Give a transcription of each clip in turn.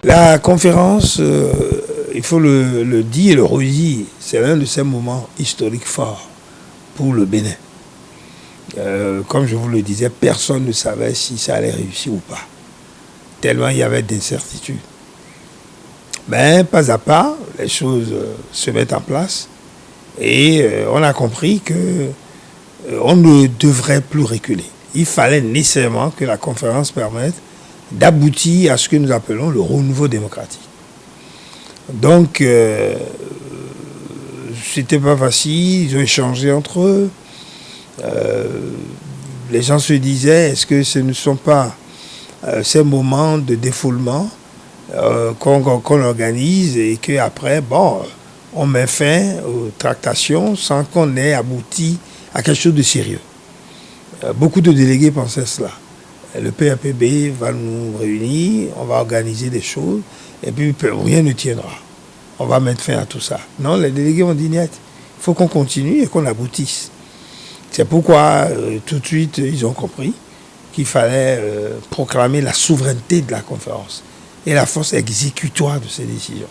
La conférence, il faut le dire et le redire, c'est l'un de ces moments historiques forts pour le Bénin. Comme je vous le disais, personne ne savait si ça allait réussir ou pas, tellement il y avait d'incertitudes. Mais pas à pas, les choses se mettent en place et on a compris que on ne devrait plus reculer. Il fallait nécessairement que la conférence permette d'aboutir à ce que nous appelons le renouveau démocratique. Donc, c'était pas facile, ils ont échangé entre eux. Les gens se disaient, est-ce que ce ne sont pas ces moments de défoulement qu'on organise et qu'après, bon, on met fin aux tractations sans qu'on ait abouti à quelque chose de sérieux. Beaucoup de délégués pensaient cela. Le PAPB va nous réunir, on va organiser des choses, et puis rien ne tiendra. On va mettre fin à tout ça. Non, les délégués ont dit net. Il faut qu'on continue et qu'on aboutisse. C'est pourquoi, tout de suite, ils ont compris qu'il fallait proclamer la souveraineté de la conférence et la force exécutoire de ces décisions.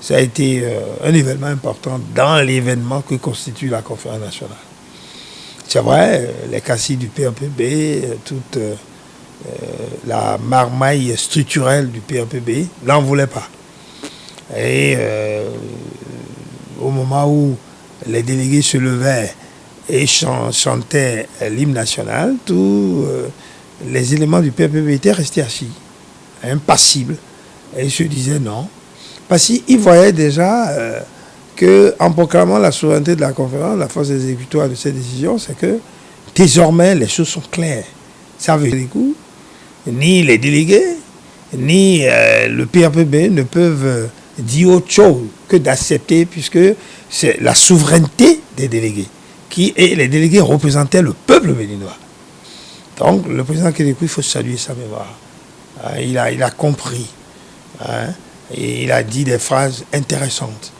Ça a été un événement important dans l'événement que constitue la conférence nationale. C'est vrai, les cassis du PAPB, toute la marmaille structurelle du PAPB n'en voulait pas. Et au moment où les délégués se levaient et chantaient l'hymne national, tous les éléments du PAPB étaient restés assis, impassibles, et ils se disaient non. Parce qu'ils voyaient déjà qu'en proclamant la souveraineté de la conférence, la force exécutoire de ces décisions, c'est que désormais les choses sont claires. Ça veut dire que ni les délégués, ni le PAPB ne peuvent dire autre chose que d'accepter, puisque c'est la souveraineté des délégués. Et les délégués représentaient le peuple béninois. Donc le président Kérékou, il faut saluer sa mémoire. Il a compris. Et il a dit des phrases intéressantes.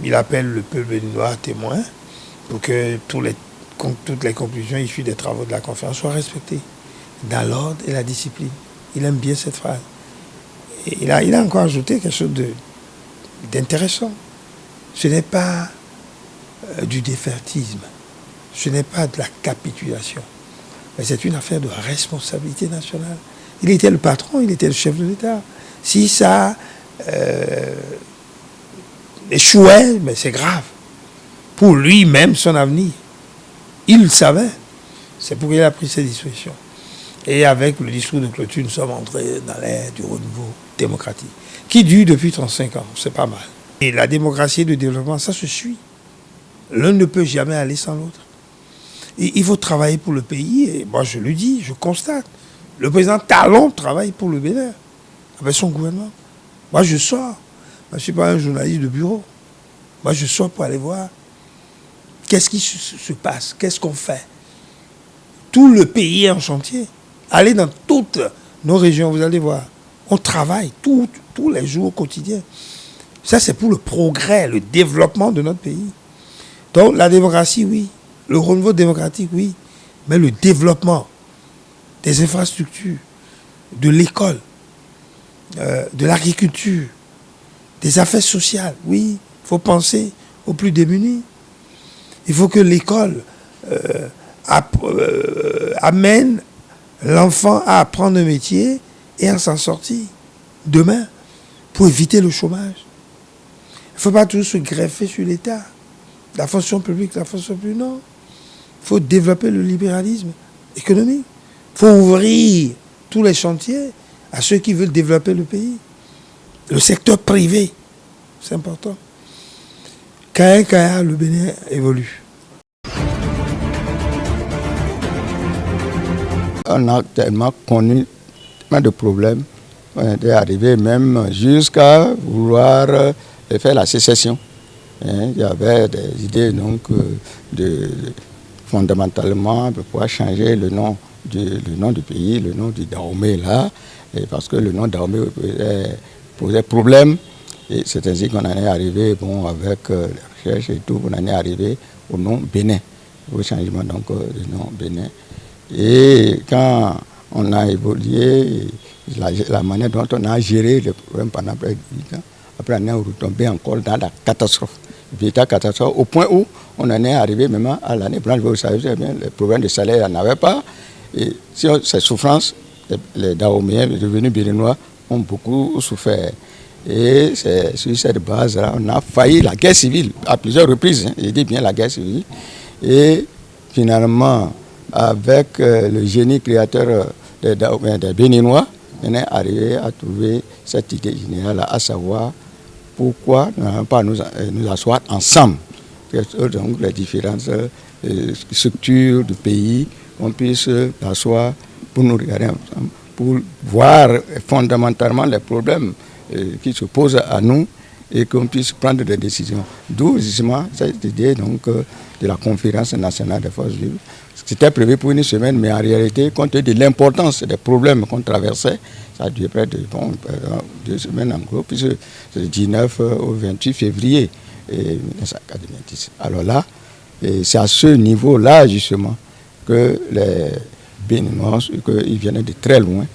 Il appelle le peuple béninois témoin pour que toutes les conclusions issues des travaux de la conférence soient respectées dans l'ordre et la discipline. Il aime bien cette phrase. Et il a encore ajouté quelque chose d'intéressant. Ce n'est pas du défaitisme, ce n'est pas de la capitulation, mais c'est une affaire de responsabilité nationale. Il était le patron, il était le chef de l'État. Si ça échouait, mais c'est grave. Pour lui-même, son avenir. Il le savait. C'est pourquoi il a pris ses dispositions. Et avec le discours de clôture, nous sommes entrés dans l'ère du renouveau démocratique, qui dure depuis 35 ans. C'est pas mal. Et la démocratie et le développement, ça se suit. L'un ne peut jamais aller sans l'autre. Et il faut travailler pour le pays. Et moi, je le dis, je constate. Le président Talon travaille pour le Bénin, avec son gouvernement. Moi, je sors. Moi, je ne suis pas un journaliste de bureau. Moi, je sors pour aller voir qu'est-ce qui se passe, qu'est-ce qu'on fait. Tout le pays est en chantier. Allez dans toutes nos régions, vous allez voir. On travaille tous les jours, au quotidien. Ça, c'est pour le progrès, le développement de notre pays. Donc, la démocratie, oui. Le renouveau démocratique, oui. Mais le développement des infrastructures, de l'école, de l'agriculture, des affaires sociales, oui. Il faut penser aux plus démunis. Il faut que l'école amène l'enfant à apprendre un métier et à s'en sortir demain pour éviter le chômage. Il ne faut pas toujours se greffer sur l'État. La fonction publique, non. Il faut développer le libéralisme économique. Il faut ouvrir tous les chantiers à ceux qui veulent développer le pays. Le secteur privé, c'est important. Kaya, le Bénin évolue. On a tellement connu tellement de problèmes. On est arrivé même jusqu'à vouloir faire la sécession. Il y avait des idées donc, fondamentalement de pouvoir changer le nom du pays, le nom du Dahomey là, parce que le nom Dahomey posait problème. Et c'est ainsi qu'on en est arrivé, bon, avec les recherches et tout, on en est arrivé au nom Bénin, au changement donc du nom Bénin. Et quand on a évolué, la manière dont on a géré le problème pendant près de 8 ans. Après, on est retombé encore dans la catastrophe. Véritable catastrophe, au point où on en est arrivé même à l'année blanche. Vous savez bien, le problème de salaire, il n'y en avait pas. Et si ces souffrances, les Dahoméens, les devenus béninois, ont beaucoup souffert. Et c'est sur cette base-là, on a failli la guerre civile à plusieurs reprises. Je dis bien la guerre civile. Et finalement, avec le génie créateur des Béninois, on est arrivé à trouver cette idée générale, à savoir pourquoi nous n'allons pas nous asseoir ensemble. Donc les différentes structures du pays, on puisse s'asseoir pour nous regarder ensemble, pour voir fondamentalement les problèmes qui se posent à nous et qu'on puisse prendre des décisions. D'où justement cette idée donc, de la conférence nationale des forces vives. C'était prévu pour une semaine, mais en réalité, compte tenu de l'importance des problèmes qu'on traversait, ça a duré près de 2 semaines en gros, puisque c'est du 19 au 28 février 1990. Alors là, c'est à ce niveau-là justement que les Béninois, ils viennent de très loin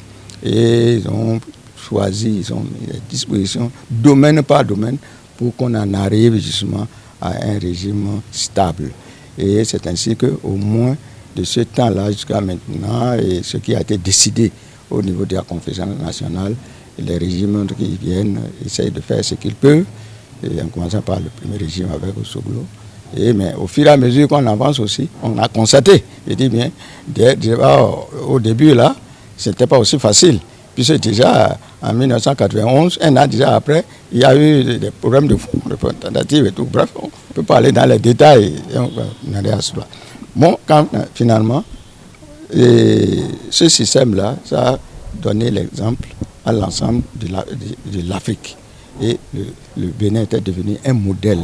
et ils ont choisi, ils ont mis des dispositions domaine par domaine pour qu'on en arrive justement à un régime stable. Et c'est ainsi qu'au moins de ce temps-là jusqu'à maintenant, et ce qui a été décidé au niveau de la conférence nationale, les régimes qui viennent essayent de faire ce qu'ils peuvent, et en commençant par le premier régime avec Osoglo. Mais au fur et à mesure qu'on avance aussi, on a constaté, je dis bien, au début là, ce n'était pas aussi facile. Puisque déjà en 1991, un an déjà après, il y a eu des problèmes de fonds, de tentatives et tout. Bref, on ne peut pas aller dans les détails et on va aller à cela. Bon, quand finalement, ce système-là, ça a donné l'exemple à l'ensemble de l'Afrique. Et le Bénin était devenu un modèle.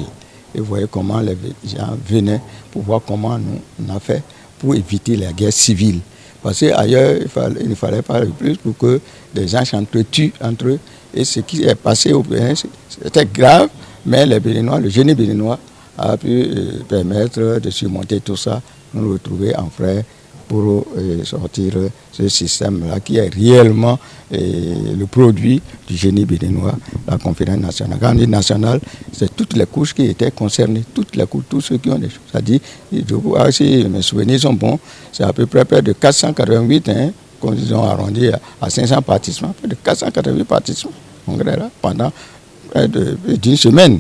Et vous voyez comment les gens venaient pour voir comment on a fait pour éviter la guerre civile. Parce qu'ailleurs, il ne fallait pas le plus pour que les gens s'entretuent entre eux. Et ce qui est passé au Bénin, c'était grave, mais les Béninois, le génie béninois a pu permettre de surmonter tout ça, nous retrouver en frères pour sortir ce système-là qui est réellement le produit du génie béninois, la conférence nationale. Quand on dit nationale, c'est toutes les couches qui étaient concernées, toutes les couches, tous ceux qui ont des choses à dire. Si mes souvenirs sont bons, c'est à peu près de 488, qu'ils ont arrondi à 500 participants, près de 488 participants au congrès là, pendant près d'une semaine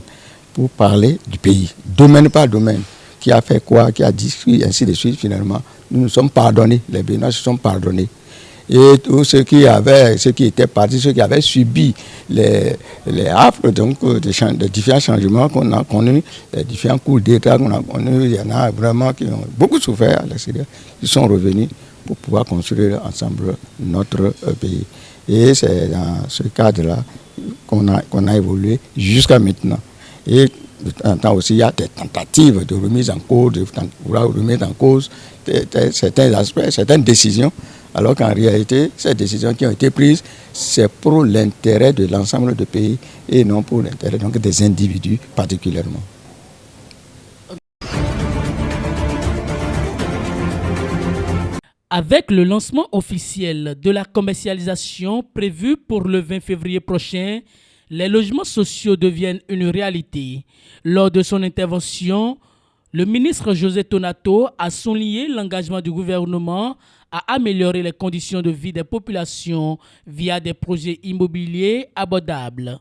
pour parler du pays, domaine par domaine. Qui a fait quoi, qui a dit, ainsi de suite, finalement. Nous nous sommes pardonnés, les Béninois se sont pardonnés. Et tous ceux qui étaient partis, ceux qui avaient subi les affres, donc des différents changements qu'on a connus, les différents coups d'État qu'on a connus, il y en a vraiment qui ont beaucoup souffert à l'extérieur, ils sont revenus pour pouvoir construire ensemble notre pays. Et c'est dans ce cadre-là qu'on a évolué jusqu'à maintenant. Et de temps en temps aussi, il y a des tentatives de remise en cause, certains aspects, certaines décisions, alors qu'en réalité, ces décisions qui ont été prises, c'est pour l'intérêt de l'ensemble du pays et non pour l'intérêt donc des individus particulièrement. Avec le lancement officiel de la commercialisation prévue pour le 20 février prochain, les logements sociaux deviennent une réalité. Lors de son intervention, le ministre José Tonato a souligné l'engagement du gouvernement à améliorer les conditions de vie des populations via des projets immobiliers abordables.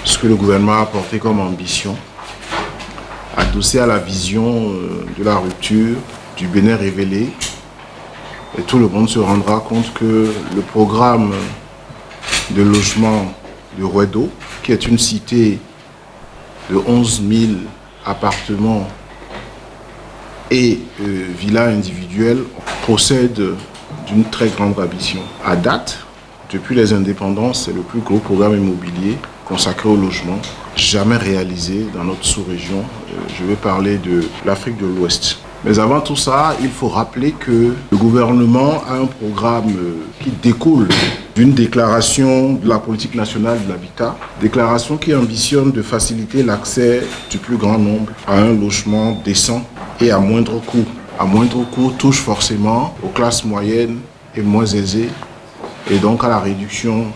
Ce que le gouvernement a porté comme ambition, adossé à la vision de la rupture du Bénin révélé, et tout le monde se rendra compte que le programme de logement de Rouedo, qui est une cité de 11 000 appartements et villas individuelles, procède d'une très grande ambition. À date, depuis les indépendances, c'est le plus gros programme immobilier consacré au logement jamais réalisé dans notre sous-région. Je vais parler de l'Afrique de l'Ouest. Mais avant tout ça, il faut rappeler que le gouvernement a un programme qui découle d'une déclaration de la politique nationale de l'habitat, déclaration qui ambitionne de faciliter l'accès du plus grand nombre à un logement décent et à moindre coût. À moindre coût touche forcément aux classes moyennes et moins aisés, et donc à la réduction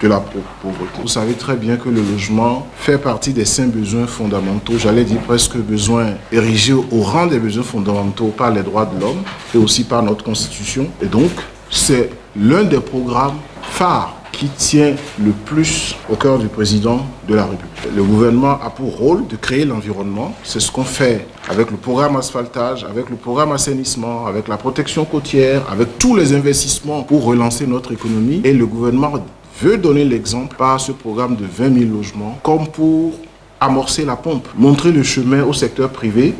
de la pauvreté. Vous savez très bien que le logement fait partie des 5 besoins fondamentaux, j'allais dire presque besoins érigés au rang des besoins fondamentaux par les droits de l'homme et aussi par notre Constitution. Et donc, c'est l'un des programmes phares qui tient le plus au cœur du président de la République. Le gouvernement a pour rôle de créer l'environnement. C'est ce qu'on fait avec le programme asphaltage, avec le programme assainissement, avec la protection côtière, avec tous les investissements pour relancer notre économie. Et le gouvernement veut donner l'exemple par ce programme de 20 000 logements comme pour amorcer la pompe, montrer le chemin au secteur privé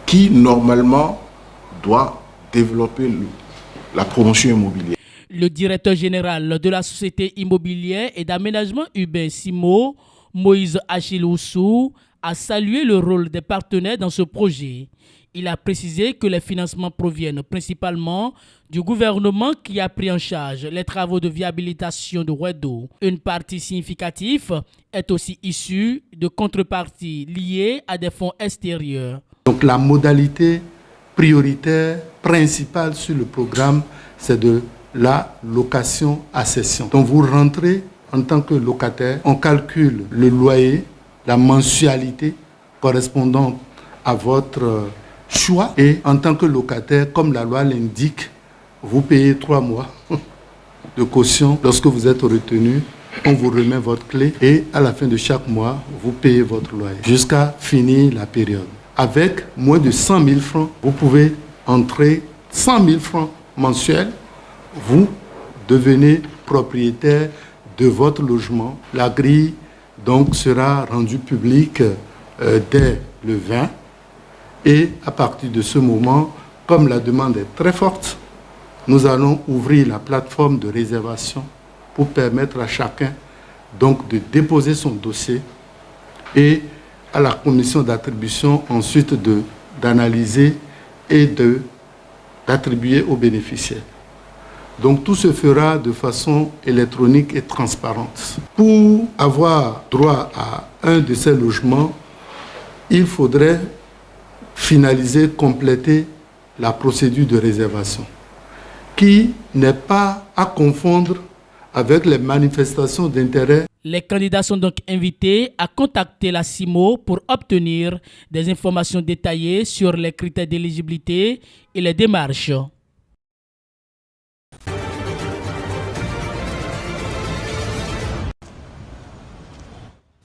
qui, normalement, doit développer la promotion immobilière. Le directeur général de la société immobilière et d'aménagement urbain SIMO, Moïse Achille-Oussou, a salué le rôle des partenaires dans ce projet. Il a précisé que les financements proviennent principalement du gouvernement qui a pris en charge les travaux de viabilisation de Ouedo. Une partie significative est aussi issue de contreparties liées à des fonds extérieurs. Donc la modalité prioritaire principale sur le programme, c'est de la location à cession. Donc vous rentrez en tant que locataire, on calcule le loyer, la mensualité correspondant à votre choix et en tant que locataire, comme la loi l'indique, vous payez 3 mois de caution. Lorsque vous êtes retenu, on vous remet votre clé et à la fin de chaque mois, vous payez votre loyer jusqu'à finir la période. Avec moins de 100 000 francs, vous pouvez entrer 100 000 francs mensuels. Vous devenez propriétaire de votre logement. La grille donc sera rendue publique dès le 20. Et à partir de ce moment, comme la demande est très forte, nous allons ouvrir la plateforme de réservation pour permettre à chacun donc de déposer son dossier et à la commission d'attribution ensuite d'analyser et d'attribuer aux bénéficiaires. Donc tout se fera de façon électronique et transparente. Pour avoir droit à un de ces logements, il faudrait finaliser, compléter la procédure de réservation, qui n'est pas à confondre avec les manifestations d'intérêt. Les candidats sont donc invités à contacter la SIMO pour obtenir des informations détaillées sur les critères d'éligibilité et les démarches.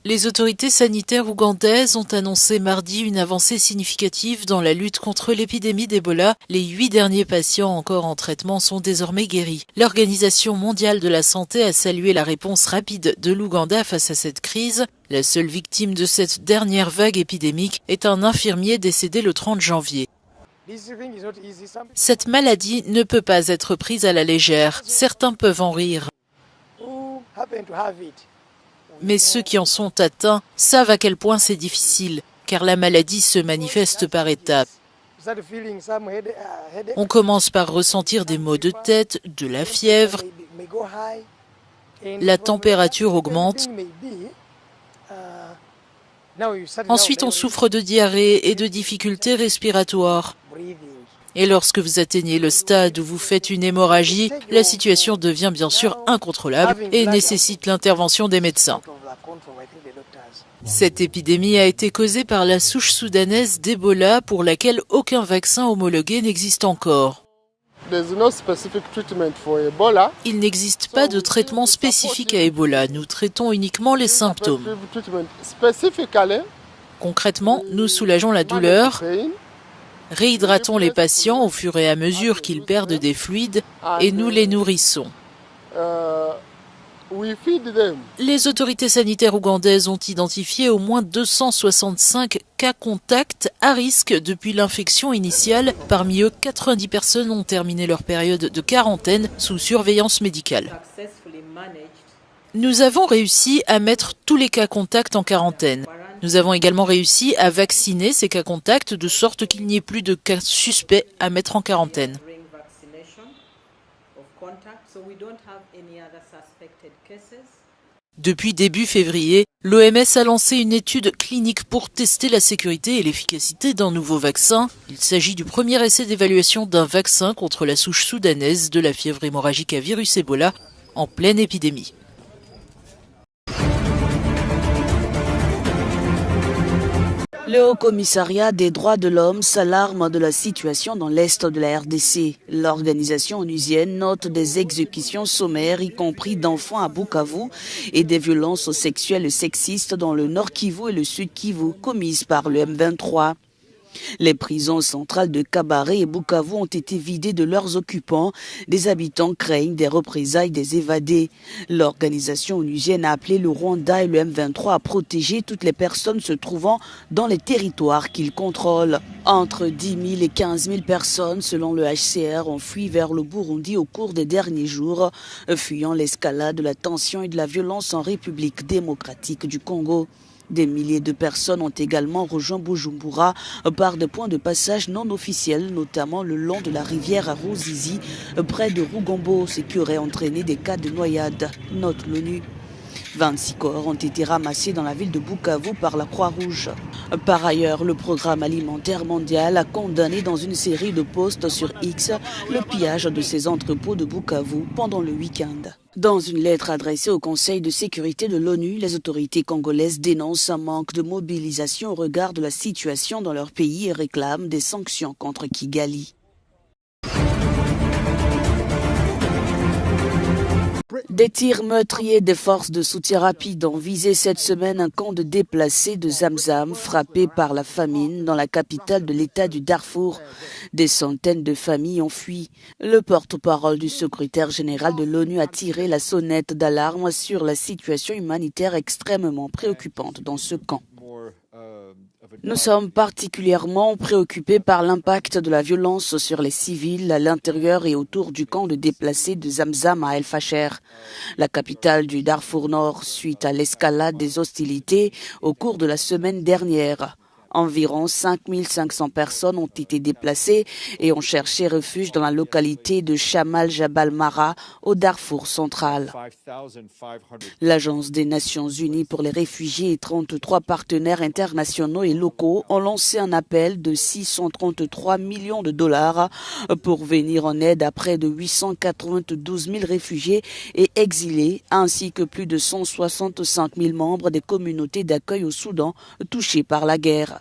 Les autorités sanitaires ougandaises ont annoncé mardi une avancée significative dans la lutte contre l'épidémie d'Ebola. Les 8 derniers patients encore en traitement sont désormais guéris. L'Organisation mondiale de la santé a salué la réponse rapide de l'Ouganda face à cette crise. La seule victime de cette dernière vague épidémique est un infirmier décédé le 30 janvier. Cette maladie ne peut pas être prise à la légère. Certains peuvent en rire. Mais ceux qui en sont atteints savent à quel point c'est difficile, car la maladie se manifeste par étapes. On commence par ressentir des maux de tête, de la fièvre, la température augmente. Ensuite, on souffre de diarrhée et de difficultés respiratoires. Et lorsque vous atteignez le stade où vous faites une hémorragie, la situation devient bien sûr incontrôlable et nécessite l'intervention des médecins. Cette épidémie a été causée par la souche soudanaise d'Ebola pour laquelle aucun vaccin homologué n'existe encore. Il n'existe pas de traitement spécifique à Ebola. Nous traitons uniquement les symptômes. Concrètement, nous soulageons la douleur, réhydratons les patients au fur et à mesure qu'ils perdent des fluides et nous les nourrissons. Les autorités sanitaires ougandaises ont identifié au moins 265 cas contacts à risque depuis l'infection initiale. Parmi eux, 90 personnes ont terminé leur période de quarantaine sous surveillance médicale. Nous avons réussi à mettre tous les cas contacts en quarantaine. Nous avons également réussi à vacciner ces cas contacts de sorte qu'il n'y ait plus de cas suspects à mettre en quarantaine. Depuis début février, l'OMS a lancé une étude clinique pour tester la sécurité et l'efficacité d'un nouveau vaccin. Il s'agit du premier essai d'évaluation d'un vaccin contre la souche soudanaise de la fièvre hémorragique à virus Ebola en pleine épidémie. Le Haut-Commissariat des droits de l'homme s'alarme de la situation dans l'est de la RDC. L'organisation onusienne note des exécutions sommaires, y compris d'enfants à Bukavu, et des violences sexuelles et sexistes dans le Nord Kivu et le Sud Kivu commises par le M23. Les prisons centrales de Kabare et Bukavu ont été vidées de leurs occupants. Des habitants craignent des représailles des évadés. L'organisation onusienne a appelé le Rwanda et le M23 à protéger toutes les personnes se trouvant dans les territoires qu'ils contrôlent. Entre 10 000 et 15 000 personnes, selon le HCR, ont fui vers le Burundi au cours des derniers jours, fuyant l'escalade de la tension et de la violence en République démocratique du Congo. Des milliers de personnes ont également rejoint Bujumbura par des points de passage non officiels, notamment le long de la rivière Ruzizi, près de Rugombo, ce qui aurait entraîné des cas de noyade, note l'ONU. 26 corps ont été ramassés dans la ville de Bukavu par la Croix-Rouge. Par ailleurs, le Programme alimentaire mondial a condamné dans une série de posts sur X le pillage de ces entrepôts de Bukavu pendant le week-end. Dans une lettre adressée au Conseil de sécurité de l'ONU, les autorités congolaises dénoncent un manque de mobilisation au regard de la situation dans leur pays et réclament des sanctions contre Kigali. Des tirs meurtriers des forces de soutien rapide ont visé cette semaine un camp de déplacés de Zamzam frappé par la famine dans la capitale de l'État du Darfour. Des centaines de familles ont fui. Le porte-parole du secrétaire général de l'ONU a tiré la sonnette d'alarme sur la situation humanitaire extrêmement préoccupante dans ce camp. Nous sommes particulièrement préoccupés par l'impact de la violence sur les civils à l'intérieur et autour du camp de déplacés de Zamzam à El Fasher, la capitale du Darfour Nord, suite à l'escalade des hostilités au cours de la semaine dernière. Environ 5500 personnes ont été déplacées et ont cherché refuge dans la localité de Chamal Jabal Mara au Darfour central. L'Agence des Nations Unies pour les réfugiés et 33 partenaires internationaux et locaux ont lancé un appel de 633 millions de dollars pour venir en aide à près de 892 000 réfugiés et exilés, ainsi que plus de 165 000 membres des communautés d'accueil au Soudan touchés par la guerre.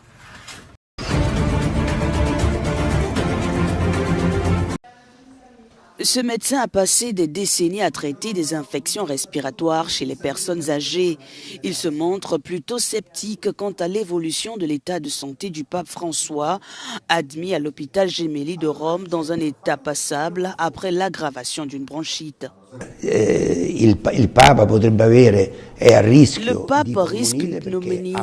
Ce médecin a passé des décennies à traiter des infections respiratoires chez les personnes âgées. Il se montre plutôt sceptique quant à l'évolution de l'état de santé du pape François, admis à l'hôpital Gemelli de Rome dans un état passable après l'aggravation d'une bronchite. Le pape risque une pneumonie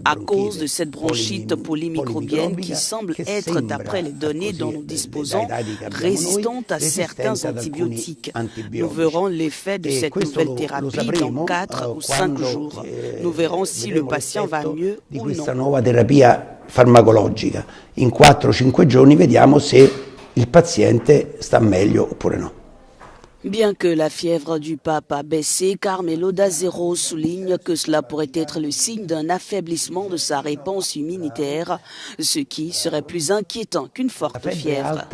à cause de cette bronchite polymicrobienne qui semble être, d'après les données dont nous disposons, résistante à certains antibiotiques. Nous verrons l'effet de cette nouvelle thérapie dans 4 ou 5 jours. Nous verrons si le patient va mieux ou non. Farmacologica. In 4-5 giorni vediamo se il paziente sta meglio oppure no. Bien que la fièvre du pape a baissé, Carmelo D'Azero souligne que cela pourrait être le signe d'un affaiblissement de sa réponse immunitaire, ce qui serait plus inquiétant qu'une forte fièvre.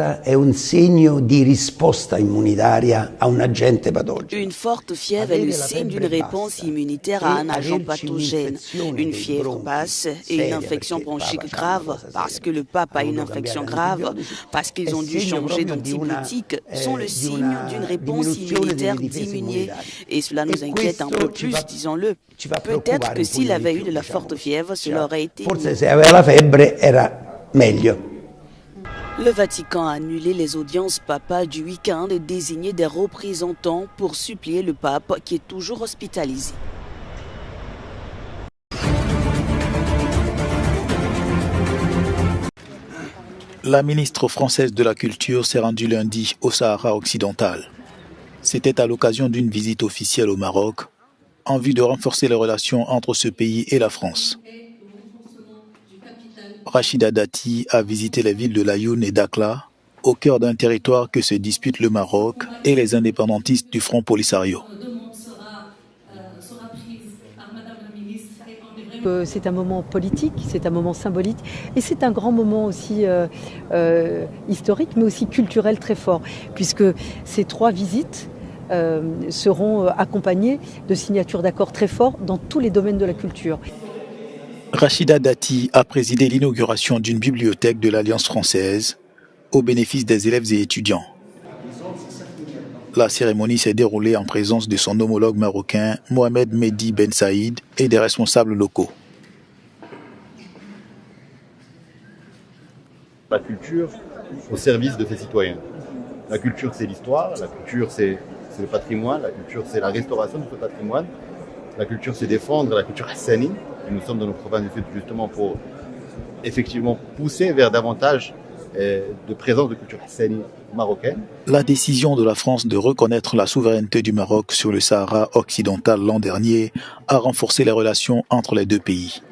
Une forte fièvre est le signe d'une réponse immunitaire à un agent pathogène. Une fièvre basse et une infection bronchique grave, parce que le pape a une infection grave, parce qu'ils ont dû changer d'antibiotiques, sont le signe d'une réponse immunitaire diminuée. Et cela nous inquiète un peu plus, disons-le. Peut-être que s'il avait eu de la forte fièvre, cela aurait été mieux. Le Vatican a annulé les audiences papales du week-end et désigné des représentants pour supplier le pape qui est toujours hospitalisé. La ministre française de la Culture s'est rendue lundi au Sahara occidental. C'était à l'occasion d'une visite officielle au Maroc, en vue de renforcer les relations entre ce pays et la France. Rachida Dati a visité les villes de Laayoune et Dakhla, au cœur d'un territoire que se disputent le Maroc et les indépendantistes du Front Polisario. C'est un moment politique, c'est un moment symbolique et c'est un grand moment aussi historique mais aussi culturel très fort puisque ces 3 visites seront accompagnées de signatures d'accords très forts dans tous les domaines de la culture. Rachida Dati a présidé l'inauguration d'une bibliothèque de l'Alliance française au bénéfice des élèves et étudiants. La cérémonie s'est déroulée en présence de son homologue marocain Mohamed Mehdi Ben Saïd et des responsables locaux. La culture au service de ses citoyens. La culture, c'est l'histoire, la culture, c'est le patrimoine, la culture, c'est la restauration de ce patrimoine. La culture, c'est défendre la culture hassani. Et nous sommes dans nos provinces du Sud justement pour effectivement pousser vers davantage de présence de culture hassani marocaine. La décision de la France de reconnaître la souveraineté du Maroc sur le Sahara occidental l'an dernier a renforcé les relations entre les deux pays.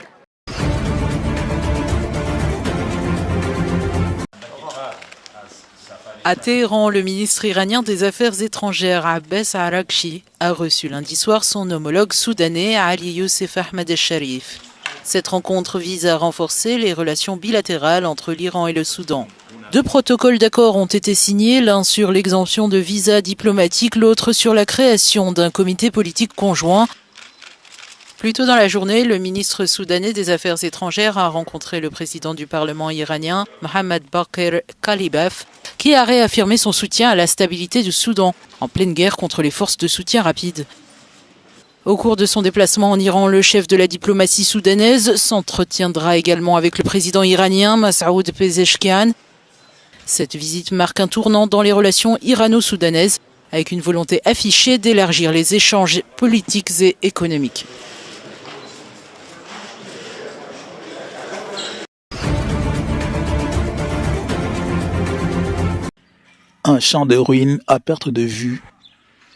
À Téhéran, le ministre iranien des Affaires étrangères Abbas Araghchi a reçu lundi soir son homologue soudanais Ali Youssef Ahmed el-Sharif. Cette rencontre vise à renforcer les relations bilatérales entre l'Iran et le Soudan. 2 protocoles d'accord ont été signés, l'un sur l'exemption de visa diplomatique, l'autre sur la création d'un comité politique conjoint. Plus tôt dans la journée, le ministre soudanais des Affaires étrangères a rencontré le président du Parlement iranien, Mohamed Bakr Kalibaf, qui a réaffirmé son soutien à la stabilité du Soudan, en pleine guerre contre les forces de soutien rapide. Au cours de son déplacement en Iran, le chef de la diplomatie soudanaise s'entretiendra également avec le président iranien Massoud Pezeshkian. Cette visite marque un tournant dans les relations irano-soudanaises, avec une volonté affichée d'élargir les échanges politiques et économiques. Un champ de ruines à perte de vue,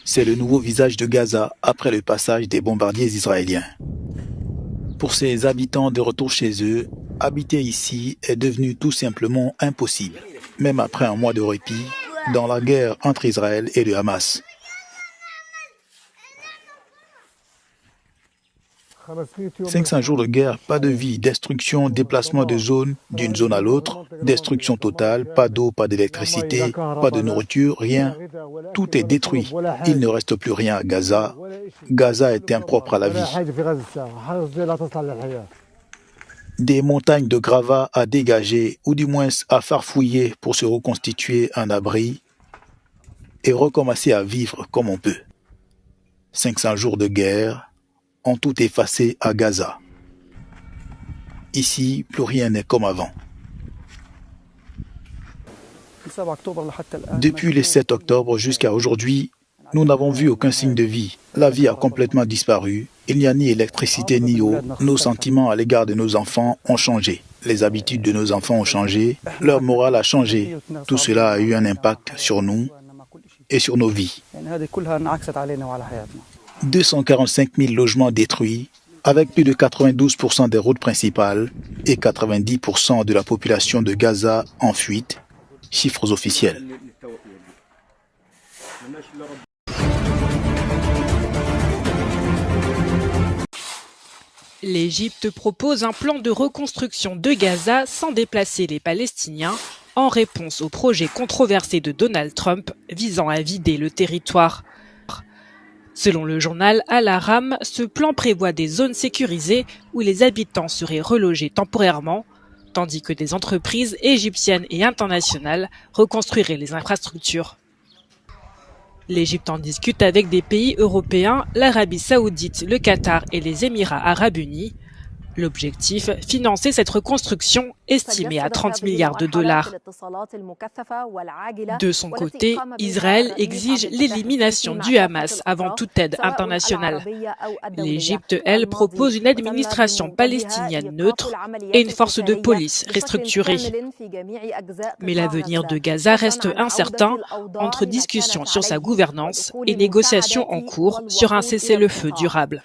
c'est le nouveau visage de Gaza après le passage des bombardiers israéliens. Pour ses habitants de retour chez eux, habiter ici est devenu tout simplement impossible, même après un mois de répit dans la guerre entre Israël et le Hamas. 500 jours de guerre, pas de vie, destruction, déplacement de zone d'une zone à l'autre, destruction totale, pas d'eau, pas d'électricité, pas de nourriture, rien. Tout est détruit. Il ne reste plus rien à Gaza. Gaza est impropre à la vie. Des montagnes de gravats à dégager, ou du moins à farfouiller pour se reconstituer un abri et recommencer à vivre comme on peut. 500 jours de guerre ont tout effacé à Gaza. Ici, plus rien n'est comme avant. Depuis le 7 octobre jusqu'à aujourd'hui, nous n'avons vu aucun signe de vie. La vie a complètement disparu. Il n'y a ni électricité ni eau. Nos sentiments à l'égard de nos enfants ont changé. Les habitudes de nos enfants ont changé. Leur morale a changé. Tout cela a eu un impact sur nous et sur nos vies. 245 000 logements détruits, avec plus de 92% des routes principales et 90% de la population de Gaza en fuite, chiffres officiels. L'Égypte propose un plan de reconstruction de Gaza sans déplacer les Palestiniens en réponse au projet controversé de Donald Trump visant à vider le territoire. Selon le journal Al-Ahram, ce plan prévoit des zones sécurisées où les habitants seraient relogés temporairement, tandis que des entreprises égyptiennes et internationales reconstruiraient les infrastructures. L'Égypte en discute avec des pays européens, l'Arabie saoudite, le Qatar et les Émirats arabes unis. L'objectif, financer cette reconstruction estimée à 30 milliards de dollars. De son côté, Israël exige l'élimination du Hamas avant toute aide internationale. L'Égypte, elle, propose une administration palestinienne neutre et une force de police restructurée. Mais l'avenir de Gaza reste incertain entre discussions sur sa gouvernance et négociations en cours sur un cessez-le-feu durable.